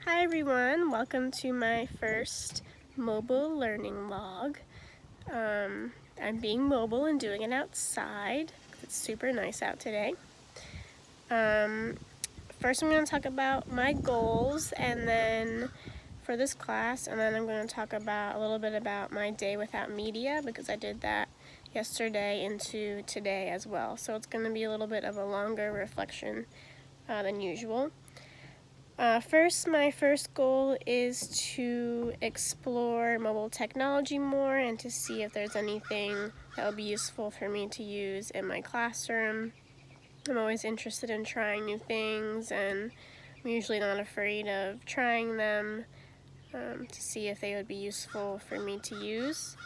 Hi everyone, welcome to my first mobile learning log. I'm being mobile and doing it outside. It's super nice out today. First I'm going to talk about my goals and then for this class, and then I'm going to talk about a little bit about my day without media because I did that yesterday into today as well. So it's going to be a little bit of a longer reflection than usual. My first goal is to explore mobile technology more and to see if there's anything that would be useful for me to use in my classroom. I'm always interested in trying new things, and I'm usually not afraid of trying them to see if they would be useful for me to use.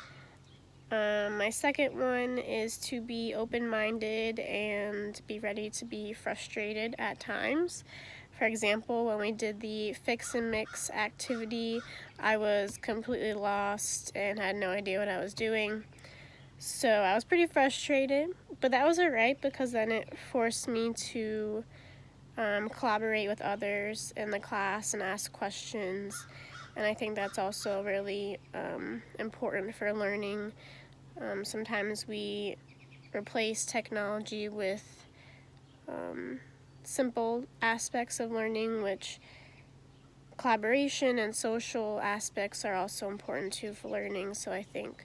My second one is to be open-minded and be ready to be frustrated at times. For example, when we did the fix and mix activity, I was completely lost and had no idea what I was doing. So I was pretty frustrated, but that was alright because then it forced me to collaborate with others in the class and ask questions. And I think that's also really important for learning. Sometimes we replace technology with simple aspects of learning, which collaboration and social aspects are also important too for learning. So I think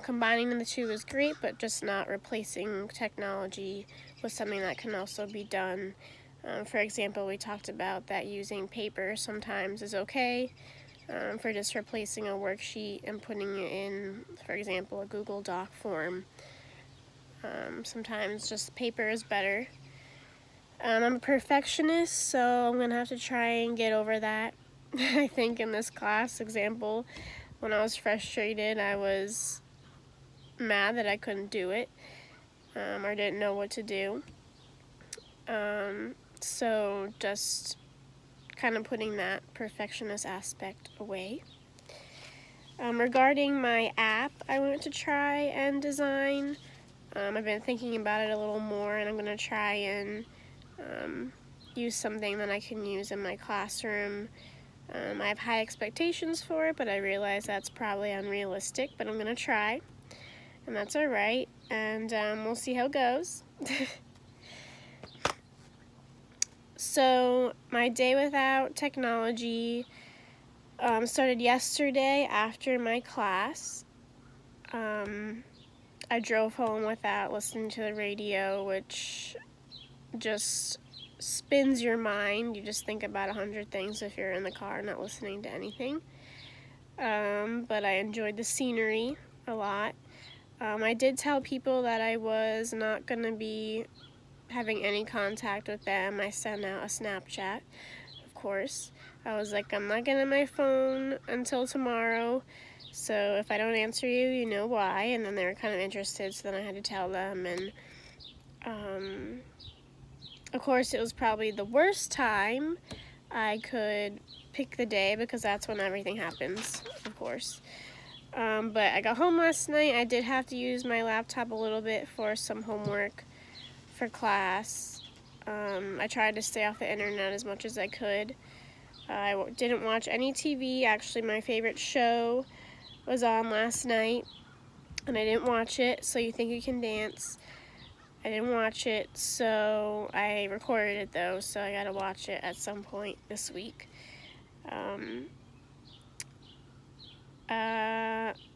combining the two is great, but just not replacing technology with something that can also be done. For example, we talked about that using paper sometimes is okay for just replacing a worksheet and putting it in, for example, a Google Doc form. Sometimes just paper is better. I'm a perfectionist, so I'm going to have to try and get over that. I think in this class example, when I was frustrated, I was mad that I couldn't do it or didn't know what to do. So just kind of putting that perfectionist aspect away. Regarding my app I want to try and design, I've been thinking about it a little more, and I'm going to try and use something that I can use in my classroom. I have high expectations for it, but I realize that's probably unrealistic, but I'm going to try, and that's alright, and we'll see how it goes. So, my day without technology started yesterday after my class. I drove home without listening to the radio, which just spins your mind. You just think about 100 things if you're in the car not listening to anything. But I enjoyed the scenery a lot. I did tell people that I was not going to be having any contact with them. I sent out a Snapchat, of course. I was like, I'm not getting my phone until tomorrow, so if I don't answer you, you know why. And then they were kind of interested, so then I had to tell them. And of course, it was probably the worst time I could pick the day because that's when everything happens, of course. But I got home last night. I did have to use my laptop a little bit for some homework for class. I tried to stay off the internet as much as I could. I didn't watch any TV. Actually, my favorite show was on last night, and I didn't watch it, So You Think You Can Dance. I didn't watch it, so I recorded it though, so I gotta watch it at some point this week.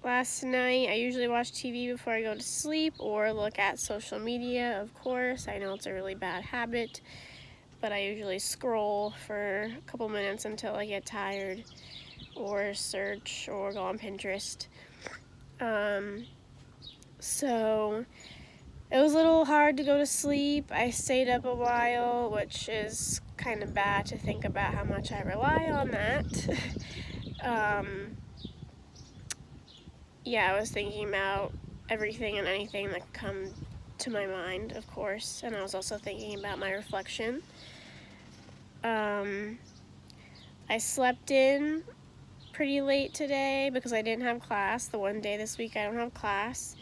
Last night, I usually watch TV before I go to sleep or look at social media, of course. I know it's a really bad habit, but I usually scroll for a couple minutes until I get tired or search or go on Pinterest. So it was a little hard to go to sleep. I stayed up a while, which is kind of bad to think about how much I rely on that. I was thinking about everything and anything that could come to my mind, of course, and I was also thinking about my reflection. I slept in pretty late today because I didn't have class. The one day this week I don't have class.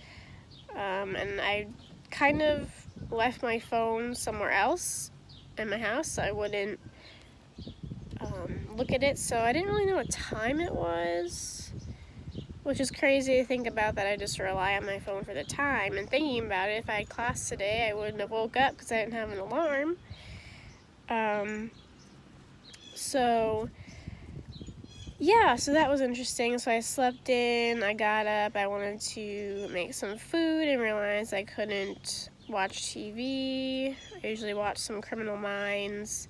And I kind of left my phone somewhere else in my house so I wouldn't look at it. So I didn't really know what time it was, which is crazy to think about, that I just rely on my phone for the time. And thinking about it, if I had class today, I wouldn't have woke up because I didn't have an alarm. So yeah, so that was interesting. So I slept in, I got up, I wanted to make some food and realized I couldn't watch TV. I usually watch some Criminal Minds.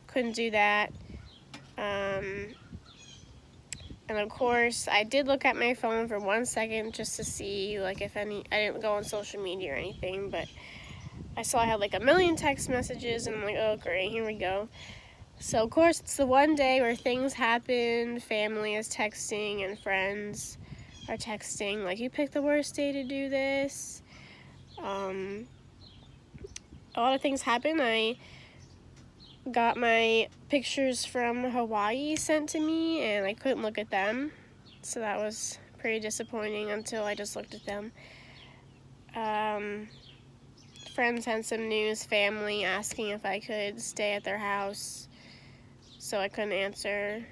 Couldn't do that. And of course, I did look at my phone for 1 second just to see, like, if any, I didn't go on social media or anything, but I saw I had like 1 million text messages, and I'm like, oh great, here we go. So of course, it's the one day where things happen, family is texting and friends are texting, like, you picked the worst day to do this. A lot of things happen. I got my pictures from Hawaii sent to me, and I couldn't look at them. So that was pretty disappointing until I just looked at them. Friends sent some news, family asking if I could stay at their house. So I couldn't answer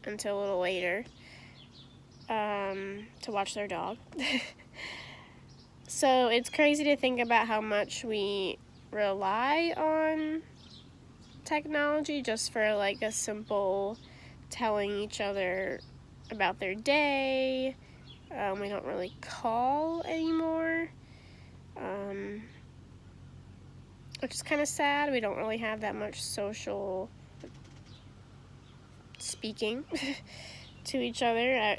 until a little later to watch their dog. So it's crazy to think about how much we rely on technology just for like a simple telling each other about their day. We don't really call anymore, which is kind of sad. We don't really have that much social speaking to each other.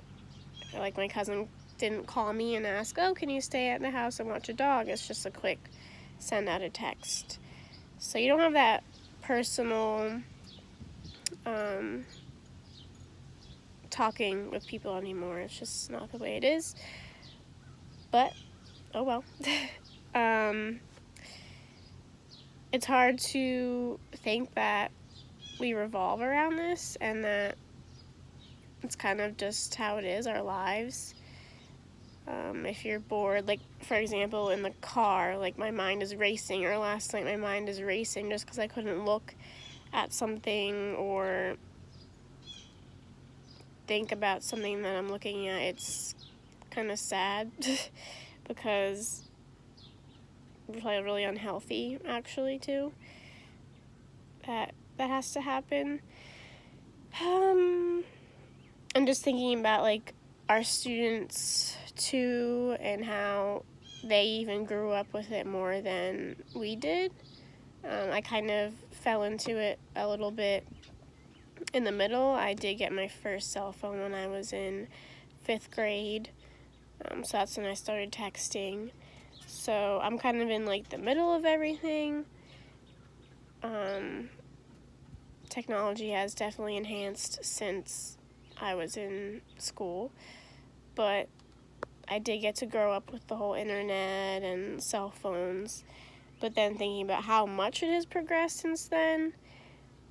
Like, my cousin didn't call me and ask, oh, can you stay at the house and watch a dog? It's just a quick send out a text. So you don't have that personal talking with people anymore. It's just not the way it is. But, oh well. It's hard to think that we revolve around this, and that it's kind of just how it is, our lives. If you're bored, like, for example, in the car, like, my mind is racing, or last night my mind is racing just because I couldn't look at something or think about something that I'm looking at. It's kind of sad because it's probably really unhealthy, actually, too. That has to happen. And just thinking about, like, our students too, and how they even grew up with it more than we did. I kind of fell into it a little bit in the middle. I did get my first cell phone when I was in 5th grade, so that's when I started texting. So I'm kind of in, like, the middle of everything. Technology has definitely enhanced since I was in school, but I did get to grow up with the whole internet and cell phones. But then thinking about how much it has progressed since then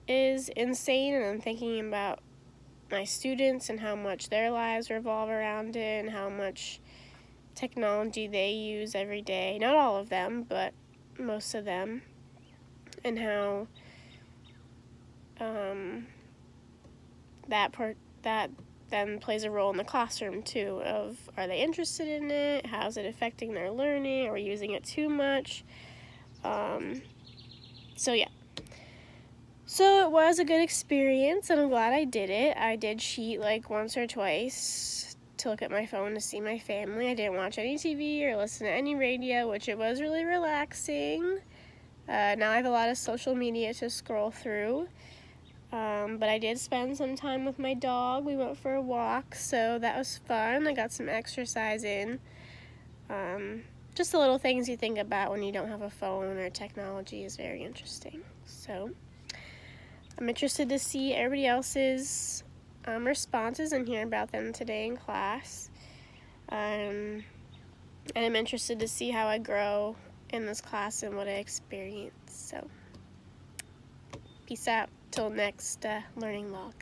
is insane, and I'm thinking about my students and how much their lives revolve around it, and how much technology they use every day. Not all of them, but most of them. And how that then plays a role in the classroom too, of, are they interested in it? How's it affecting their learning? Are we using it too much? So yeah. So it was a good experience, and I'm glad I did it. I did cheat like once or twice to look at my phone to see my family. I didn't watch any TV or listen to any radio, which it was really relaxing. Now I have a lot of social media to scroll through. But I did spend some time with my dog. We went for a walk, so that was fun. I got some exercise in. Just the little things you think about when you don't have a phone or technology is very interesting. So I'm interested to see everybody else's responses and hear about them today in class. And I'm interested to see how I grow in this class and what I experience. So peace out till next learning log.